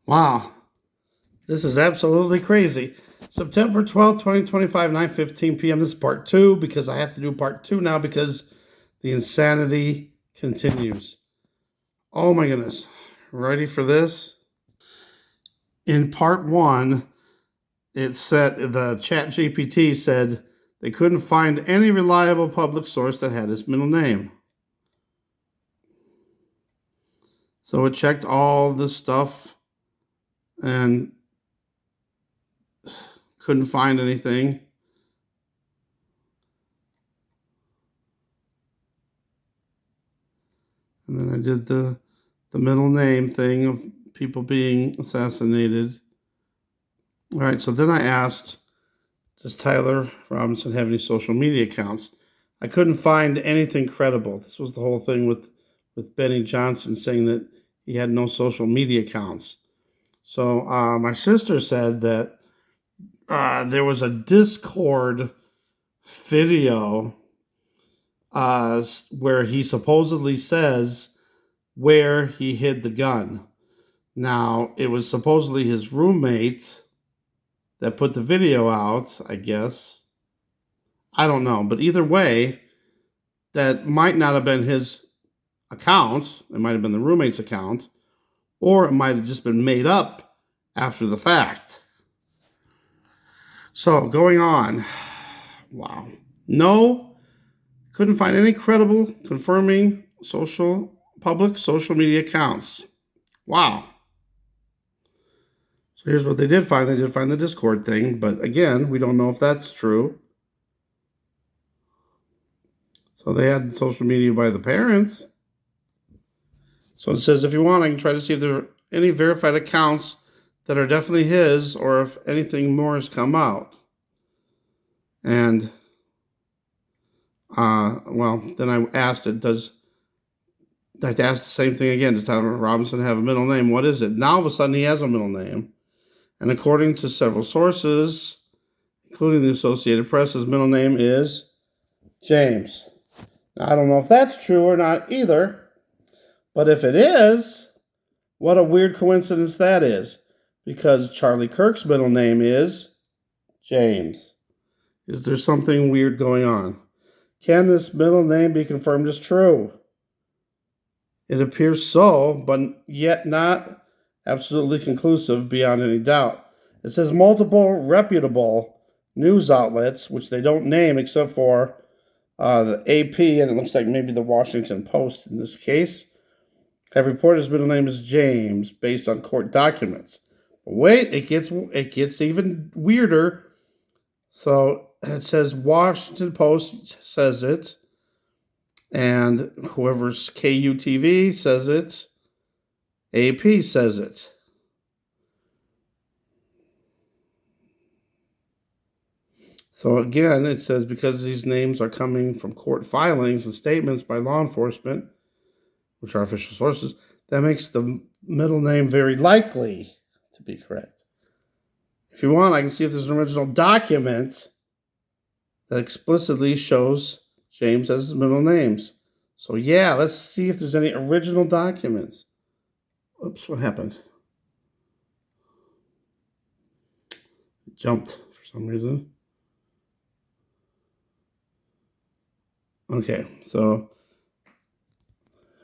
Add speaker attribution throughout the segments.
Speaker 1: Wow, this is absolutely crazy. September 12th, 2025, 9:15 p.m. This is part two because I have to do part two now because the insanity continues. Oh my goodness. Ready for this? In part one, it said the chat GPT said they couldn't find any reliable public source that had his middle name. So it checked all the stuff and couldn't find anything. And then I did the middle name thing of people being assassinated. All right, so then I asked, does Tyler Robinson have any social media accounts? I couldn't find anything credible. This was the whole thing with Benny Johnson saying that he had no social media accounts. So my sister said that there was a Discord video where he supposedly says where he hid the gun. Now, it was supposedly his roommate that put the video out, I guess. I don't know. But either way, that might not have been his account. It might have been the roommate's account. Or it might have just been made up after the fact. So, going on. Wow. No, couldn't find any credible confirming public social media accounts. Wow. So here's what they did find. They did find the Discord thing, but again, we don't know if that's true. So they had social media by the parents. So it says, if you want, I can try to see if there are any verified accounts that are definitely his or if anything more has come out. And, then I asked it, I had to ask the same thing again. Does Tyler Robinson have a middle name? What is it? Now, all of a sudden, he has a middle name. And according to several sources, including the Associated Press, his middle name is James. Now, I don't know if that's true or not either, but if it is, what a weird coincidence that is, because Charlie Kirk's middle name is James. Is there something weird going on? Can this middle name be confirmed as true? It appears so, but yet not absolutely conclusive beyond any doubt. It says multiple reputable news outlets, which they don't name except for the AP, and it looks like maybe the Washington Post in this case, have reported his middle name is James based on court documents. But wait, it gets even weirder. So it says Washington Post says it, and whoever's KUTV says it, AP says it. So again, it says because these names are coming from court filings and statements by law enforcement, which are official sources, that makes the middle name very likely to be correct. If you want, I can see if there's an original document that explicitly shows James as his middle names. So yeah, let's see if there's any original documents. Oops, what happened? It jumped for some reason. Okay, so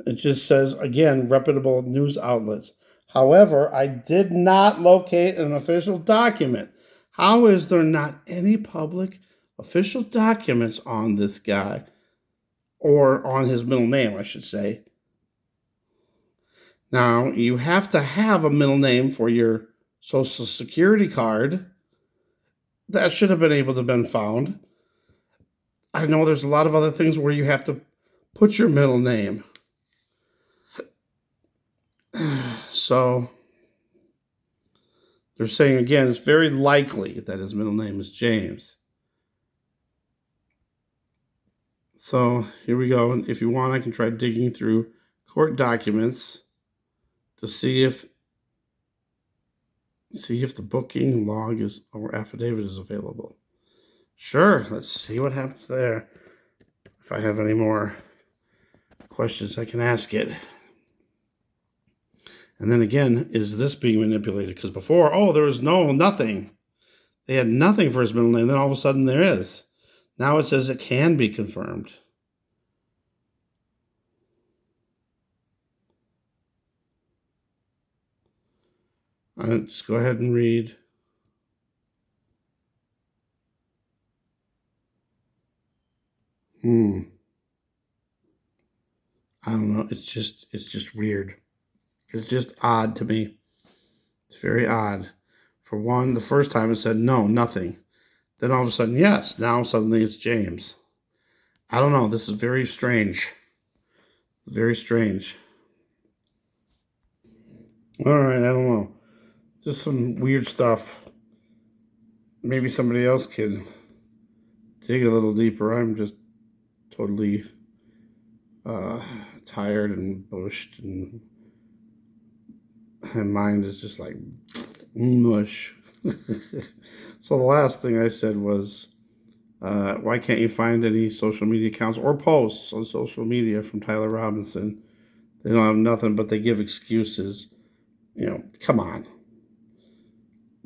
Speaker 1: it just says, again, reputable news outlets. However, I did not locate an official document. How is there not any public official documents on this guy? Or on his middle name, I should say. Now, you have to have a middle name for your Social Security card. That should have been able to have been found. I know there's a lot of other things where you have to put your middle name. So they're saying again, it's very likely that his middle name is James. So here we go. And if you want, I can try digging through court documents to see if the booking log is or affidavit is available. Sure, let's see what happens there. If I have any more questions, I can ask it. And then again, is this being manipulated? Because before, there was nothing. They had nothing for his middle name. Then all of a sudden there is. Now it says it can be confirmed. Just go ahead and read. I don't know. It's just weird. It's just odd to me. It's very odd. For one, the first time it said no, nothing. Then all of a sudden, yes. Now suddenly it's James. I don't know. This is very strange. Very strange. All right, I don't know. Just some weird stuff. Maybe somebody else could dig a little deeper. I'm just totally tired and bushed, and my mind is just like mush. So the last thing I said was, why can't you find any social media accounts or posts on social media from Tyler Robinson? They don't have nothing, but they give excuses. Come on.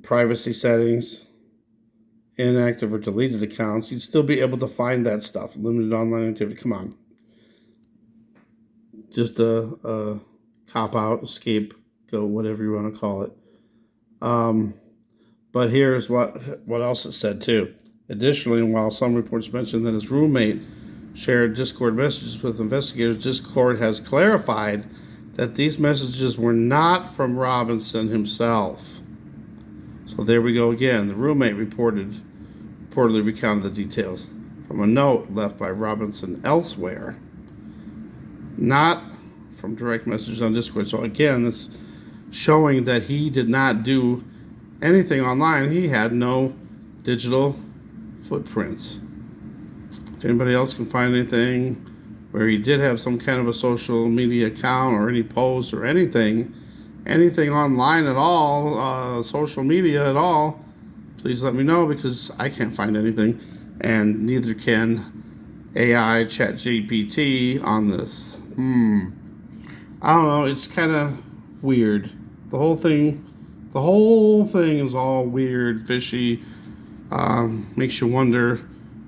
Speaker 1: Privacy settings, inactive or deleted accounts, you'd still be able to find that stuff. Limited online activity. Come on. Just a cop-out, scapegoat, whatever you want to call it. But here's what else it said, too. Additionally, while some reports mention that his roommate shared Discord messages with investigators, Discord has clarified that these messages were not from Robinson himself. So there we go again. The roommate reportedly recounted the details from a note left by Robinson elsewhere, not from direct messages on Discord. So again, this showing that he did not do anything online. He had no digital footprints. If anybody else can find anything where he did have some kind of a social media account or any posts or anything online at all, social media at all, please let me know, because I can't find anything, and neither can AI ChatGPT on this. I don't know. It's kind of weird. The whole thing is all weird, fishy. Makes you wonder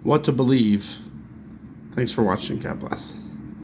Speaker 1: what to believe. Thanks for watching. God bless.